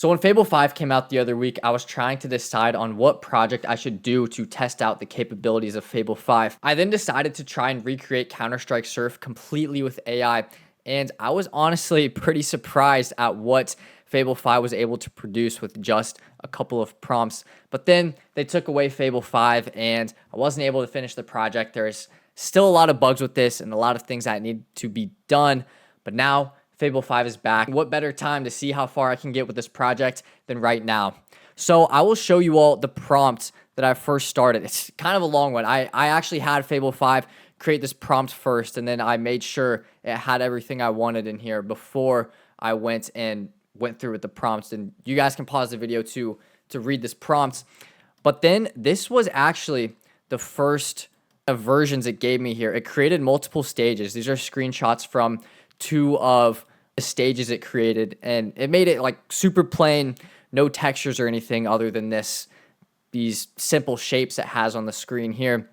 So when Fable 5 came out the other week, I was trying to decide on what project I should do to test out the capabilities of Fable 5. I then decided to try and recreate Counter-Strike Surf completely with AI, and I was honestly pretty surprised at what Fable 5 was able to produce with just a couple of prompts. But then they took away Fable 5, and I wasn't able to finish the project. There's still a lot of bugs with this and a lot of things that need to be done, but now Fable 5 is back. What better time to see how far I can get with this project than right now? So I will show you all the prompt that I first started. It's kind of a long one. I actually had Fable 5 create this prompt first, and then I made sure it had everything I wanted in here before I went through with the prompts. And you guys can pause the video to read this prompt. But then this was actually the first of versions it gave me here. It created multiple stages. These are screenshots from 2 of the stages it created, and it made it like super plain, no textures or anything other than these simple shapes it has on the screen here.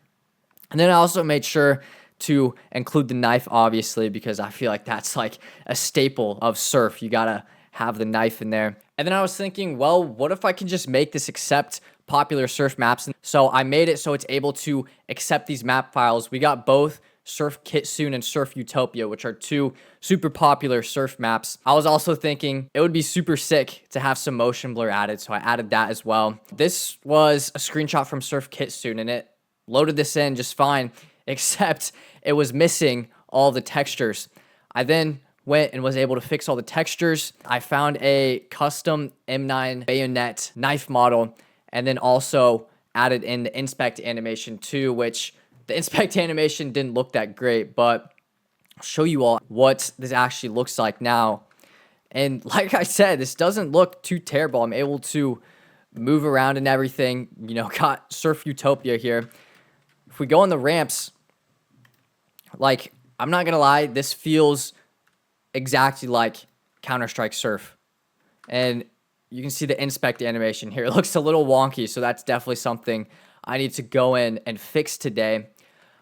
And then I also made sure to include the knife, obviously, because I feel like that's like a staple of Surf. You gotta have the knife in there. And then I was thinking, well, what if I can just make this accept popular Surf maps? So I made it so it's able to accept these map files. We got both Surf Kitsune and Surf Utopia, which are 2 super popular Surf maps. I was also thinking it would be super sick to have some motion blur added, so I added that as well. This was a screenshot from Surf Kitsune, and it loaded this in just fine, except it was missing all the textures. I then went and was able to fix all the textures. I found a custom M9 bayonet knife model, and then also added in the inspect animation too, which the inspect animation didn't look that great, but I'll show you all what this actually looks like now. And like I said, this doesn't look too terrible. I'm able to move around and everything. You know, got Surf Utopia here. If we go on the ramps, like, I'm not gonna lie, this feels exactly like Counter-Strike Surf. And you can see the inspect animation here. It looks a little wonky, so that's definitely something I need to go in and fix today.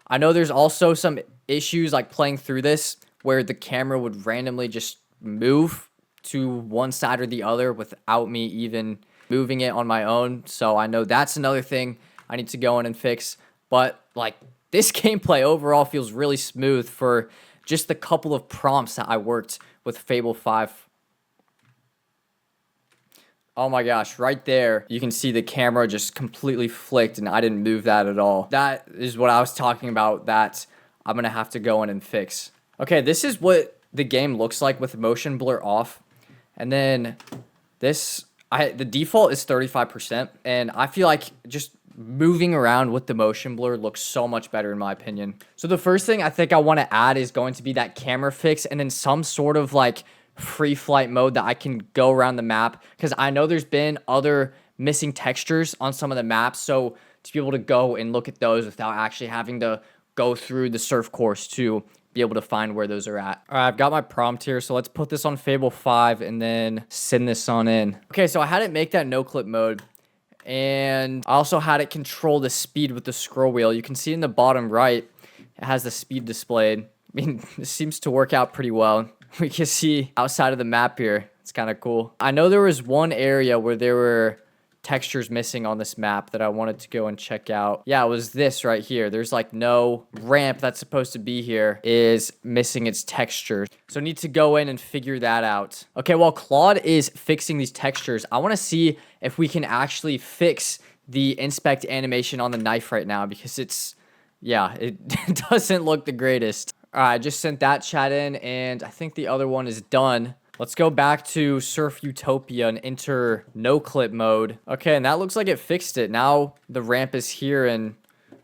I know there's also some issues like playing through this where the camera would randomly just move to one side or the other without me even moving it on my own. So I know that's another thing I need to go in and fix. But like, this gameplay overall feels really smooth for just the couple of prompts that I worked with Fable 5. Oh my gosh, right there, you can see the camera just completely flicked, and I didn't move that at all. That is what I was talking about that I'm going to have to go in and fix. Okay, this is what the game looks like with motion blur off. And then the default is 35%, and I feel like just moving around with the motion blur looks so much better in my opinion. So the first thing I think I want to add is going to be that camera fix, and then some sort of like free flight mode that I can go around the map, because I know there's been other missing textures on some of the maps, so to be able to go and look at those without actually having to go through the surf course to be able to find where those are at. All right, I've got my prompt here, so let's put this on Fable 5 and then send this on in. Okay, so I had it make that no clip mode, and I also had it control the speed with the scroll wheel. You can see in the bottom right, it has the speed displayed. I mean, this seems to work out pretty well. We can see outside of the map here. It's kind of cool. I know there was one area where there were textures missing on this map that I wanted to go and check out. Yeah, it was this right here. There's like no ramp that's supposed to be here is missing its texture. So I need to go in and figure that out. Okay, while Claude is fixing these textures, I want to see if we can actually fix the inspect animation on the knife right now, because it doesn't look the greatest. All right, I just sent that chat in, and I think the other one is done. Let's go back to Surf Utopia and enter no clip mode. Okay, and that looks like it fixed it. Now the ramp is here, and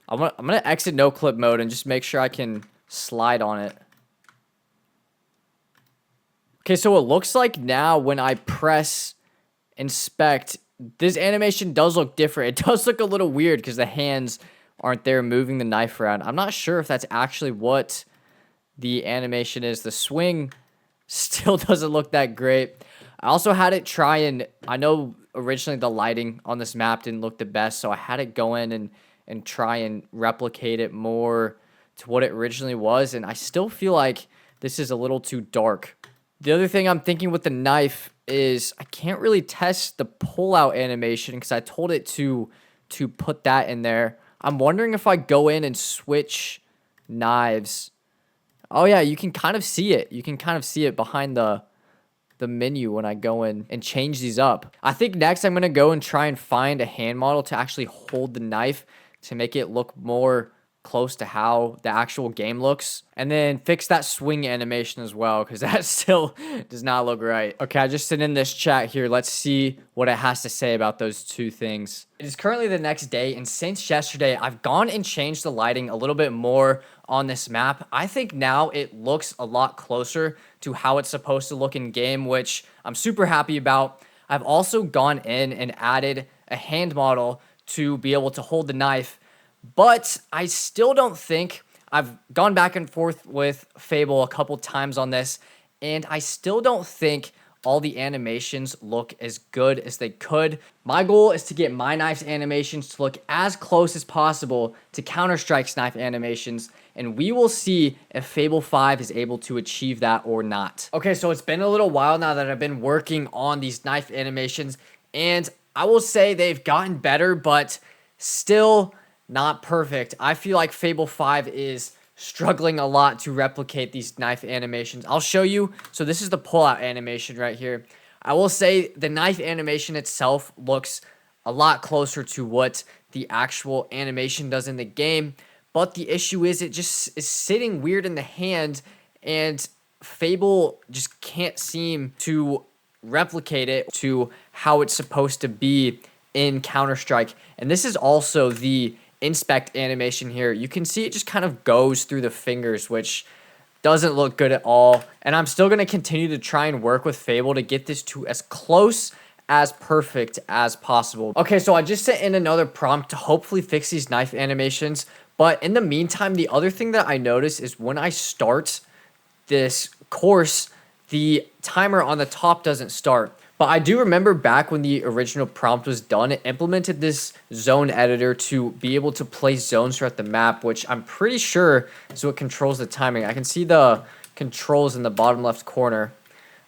I'm gonna exit no clip mode and just make sure I can slide on it. Okay, so it looks like now when I press inspect, this animation does look different. It does look a little weird because the hands aren't there moving the knife around. I'm not sure if that's actually what the animation is. The swing still doesn't look that great. I also had it try and, I know originally the lighting on this map didn't look the best, so I had it go in and try and replicate it more to what it originally was, and I still feel like this is a little too dark. The other thing I'm thinking with the knife is I can't really test the pull-out animation because I told it to put that in there. I'm wondering if I go in and switch knives. Oh yeah, you can kind of see it. You can kind of see it behind the menu when I go in and change these up. I think next I'm going to go and try and find a hand model to actually hold the knife to make it look more close to how the actual game looks, and then fix that swing animation as well because that still does not look right. Okay, I just sent in this chat here. Let's see what it has to say about those two things. It is currently the next day, and since yesterday I've gone and changed the lighting a little bit more on this map. I think now it looks a lot closer to how it's supposed to look in game, which I'm super happy about. I've also gone in and added a hand model to be able to hold the knife, but I still don't think, I've gone back and forth with Fable a couple times on this, and I still don't think all the animations look as good as they could. My goal is to get my knife's animations to look as close as possible to Counter-Strike's knife animations, and we will see if Fable 5 is able to achieve that or not. Okay, so it's been a little while now that I've been working on these knife animations, and I will say they've gotten better, but still not perfect. I feel like Fable 5 is struggling a lot to replicate these knife animations. I'll show you. So this is the pull-out animation right here. I will say the knife animation itself looks a lot closer to what the actual animation does in the game, but the issue is it just is sitting weird in the hand, and Fable just can't seem to replicate it to how it's supposed to be in Counter-Strike. And this is also the inspect animation here. You can see it just kind of goes through the fingers, which doesn't look good at all. And I'm still going to continue to try and work with Fable to get this to as close as perfect as possible. Okay, so I just sent in another prompt to hopefully fix these knife animations. But in the meantime, the other thing that I notice is when I start this course, the timer on the top doesn't start. But I do remember back when the original prompt was done, it implemented this zone editor to be able to place zones throughout the map, which I'm pretty sure is what controls the timing. I can see the controls in the bottom left corner.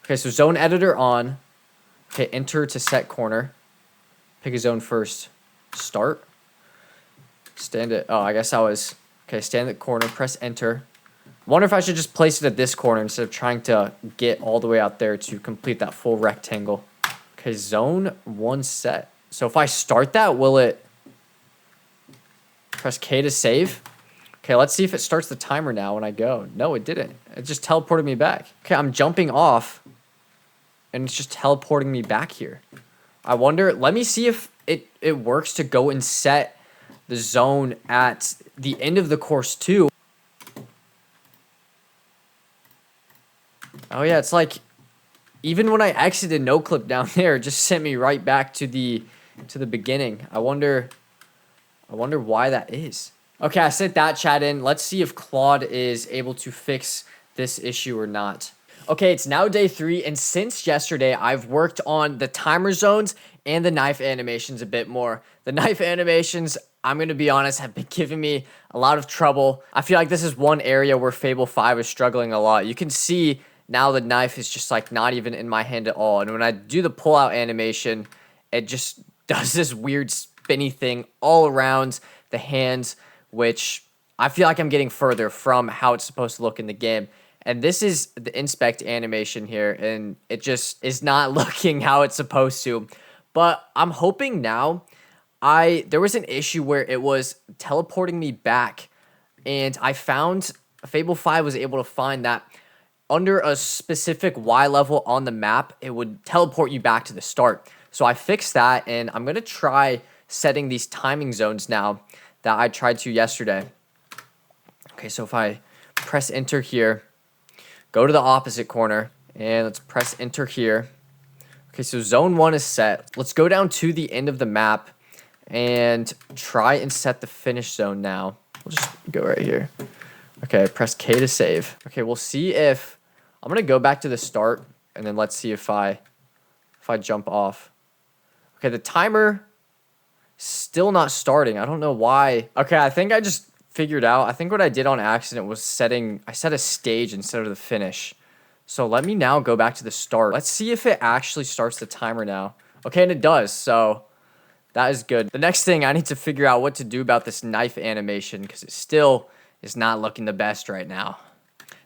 Okay, so zone editor on. Okay, enter to set corner. Pick a zone first. Start. Stand it. Oh, I guess I was. Okay, stand at corner. Press enter. Wonder if I should just place it at this corner instead of trying to get all the way out there to complete that full rectangle. Okay, zone 1 set. So if I start that, will it press K to save? Okay, let's see if it starts the timer now when I go. No, it didn't. It just teleported me back. Okay, I'm jumping off, and it's just teleporting me back here. I wonder, let me see if it works to go and set the zone at the end of the course too. Oh yeah, it's like even when I exited no clip down there, it just sent me right back to the beginning. I wonder why that is. Okay, I sent that chat in. Let's see if Claude is able to fix this issue or not. Okay, it's now day 3, and since yesterday, I've worked on the timer zones and the knife animations a bit more. The knife animations, I'm going to be honest, have been giving me a lot of trouble. I feel like this is one area where Fable 5 is struggling a lot. You can see now the knife is just like not even in my hand at all. And when I do the pull-out animation, it just does this weird spinny thing all around the hands, which I feel like I'm getting further from how it's supposed to look in the game. And this is the inspect animation here, and it just is not looking how it's supposed to. But I'm hoping now, there was an issue where it was teleporting me back, and I found Fable 5 was able to find that under a specific Y level on the map, it would teleport you back to the start. So I fixed that, and I'm going to try setting these timing zones now that I tried to yesterday. Okay, so if I press enter here, go to the opposite corner, and let's press enter here. Okay, so zone 1 is set. Let's go down to the end of the map and try and set the finish zone now. We'll just go right here. Okay, press K to save. Okay, we'll see if I'm gonna go back to the start, and then let's see if I jump off. Okay, the timer still not starting. I don't know why. Okay, I think I just figured out. I think what I did on accident was I set a stage instead of the finish. So let me now go back to the start. Let's see if it actually starts the timer now. Okay, and it does, so that is good. The next thing, I need to figure out what to do about this knife animation because it still is not looking the best right now.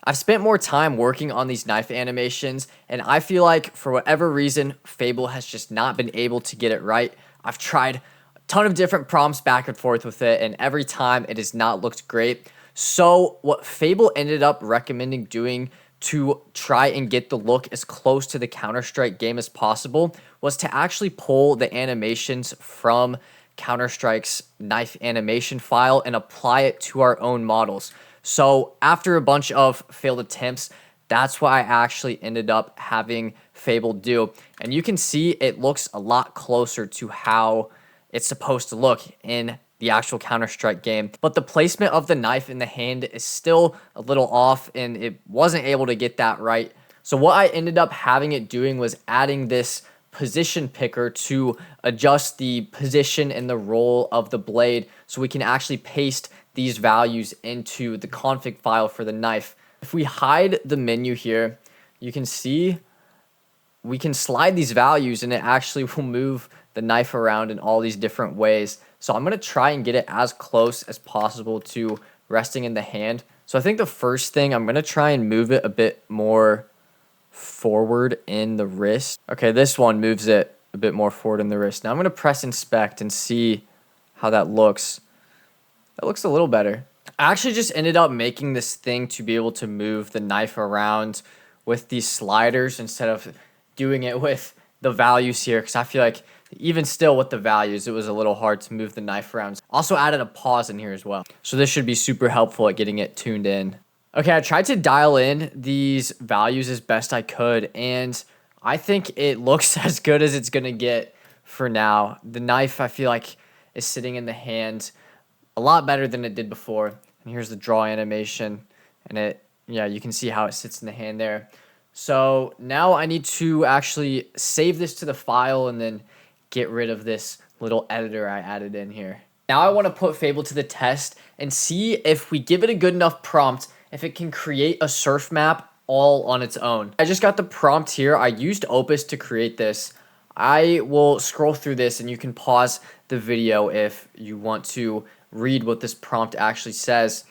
I've spent more time working on these knife animations, and I feel like for whatever reason, Fable has just not been able to get it right. I've tried a ton of different prompts back and forth with it, and every time it has not looked great. So what Fable ended up recommending doing to try and get the look as close to the Counter-Strike game as possible was to actually pull the animations from Counter-Strike's knife animation file and apply it to our own models. So after a bunch of failed attempts, that's what I actually ended up having Fable do. And you can see it looks a lot closer to how it's supposed to look in the actual Counter-Strike game. But the placement of the knife in the hand is still a little off, and it wasn't able to get that right. So what I ended up having it doing was adding this position picker to adjust the position and the roll of the blade so we can actually paste these values into the config file for the knife. If we hide the menu here, you can see we can slide these values and it actually will move the knife around in all these different ways. So I'm going to try and get it as close as possible to resting in the hand. So I think the first thing, I'm going to try and move it a bit more forward in the wrist. Okay, this one moves it a bit more forward in the wrist. Now I'm going to press inspect and see how that looks. That looks a little better. I actually just ended up making this thing to be able to move the knife around with these sliders instead of doing it with the values here, because I feel like even still with the values, it was a little hard to move the knife around. Also added a pause in here as well. So this should be super helpful at getting it tuned in. Okay, I tried to dial in these values as best I could, and I think it looks as good as it's gonna get for now. The knife, I feel like, is sitting in the hand a lot better than it did before. And here's the draw animation, and yeah, you can see how it sits in the hand there. So now I need to actually save this to the file and then get rid of this little editor I added in here. Now I want to put Fable to the test and see if we give it a good enough prompt, if it can create a surf map all on its own. I just got the prompt here. I used Opus to create this. I will scroll through this and you can pause the video if you want to read what this prompt actually says.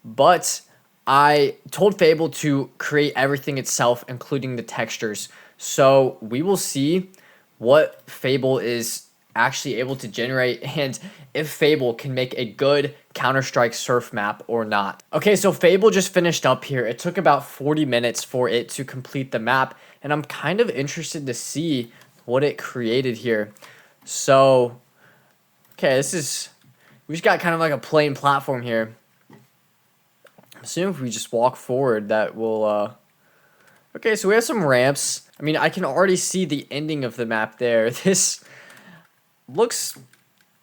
But I told Fable to create everything itself, including the textures. So we will see what Fable is actually able to generate and if Fable can make a good Counter-Strike surf map or not. Okay, so Fable just finished up here. It took about 40 minutes for it to complete the map, and I'm kind of interested to see what it created here. So, okay, we just got kind of like a plain platform here. I'm assuming if we just walk forward that will, okay, so we have some ramps. I mean, I can already see the ending of the map there. This looks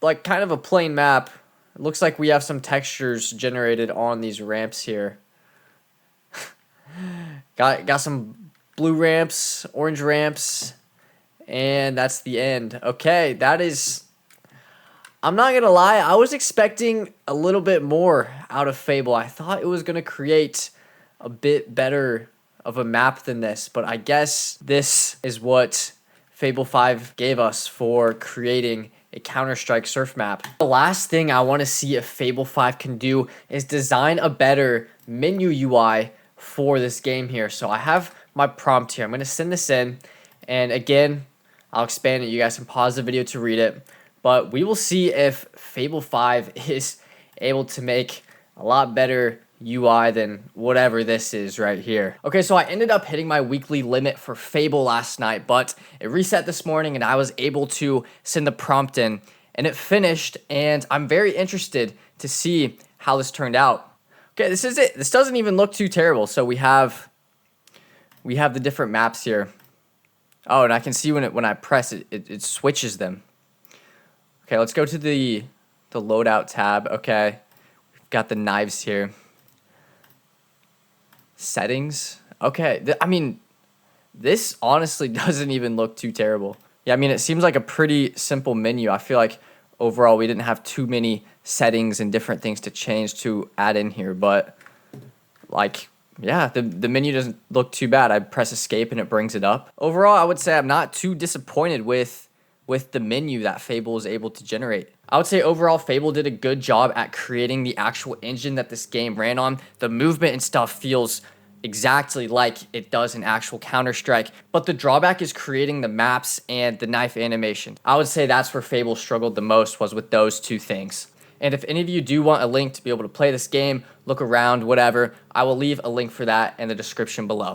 like kind of a plain map. It looks like we have some textures generated on these ramps here. got some blue ramps, orange ramps, and that's the end. Okay, that is... I'm not gonna lie, I was expecting a little bit more out of Fable. I thought it was gonna create a bit better of a map than this, but I guess this is what Fable 5 gave us for creating a Counter-Strike surf map. The last thing I want to see if Fable 5 can do is design a better menu UI for this game here. So I have my prompt here. I'm going to send this in, and again, I'll expand it. You guys can pause the video to read it. But we will see if Fable 5 is able to make a lot better UI than whatever this is right here. Okay, so I ended up hitting my weekly limit for Fable last night, but it reset this morning and I was able to send the prompt in and it finished, and I'm very interested to see how this turned out. Okay, this is it. This doesn't even look too terrible. So we have the different maps here. Oh, and I can see when I press it, it switches them. Okay, let's go to the loadout tab. Okay, we've got the knives here. Settings. Okay, I mean, this honestly doesn't even look too terrible. Yeah, I mean, it seems like a pretty simple menu. I feel like overall we didn't have too many settings and different things to change to add in here, but like Yeah, the menu doesn't look too bad. I press escape and it brings it up. Overall, I would say I'm not too disappointed with the menu that Fable was able to generate. I would say overall Fable did a good job at creating the actual engine that this game ran on. The movement and stuff feels exactly like it does in actual Counter-Strike, but the drawback is creating the maps and the knife animation. I would say that's where Fable struggled the most, was with those two things. And if any of you do want a link to be able to play this game, look around, whatever, I will leave a link for that in the description below.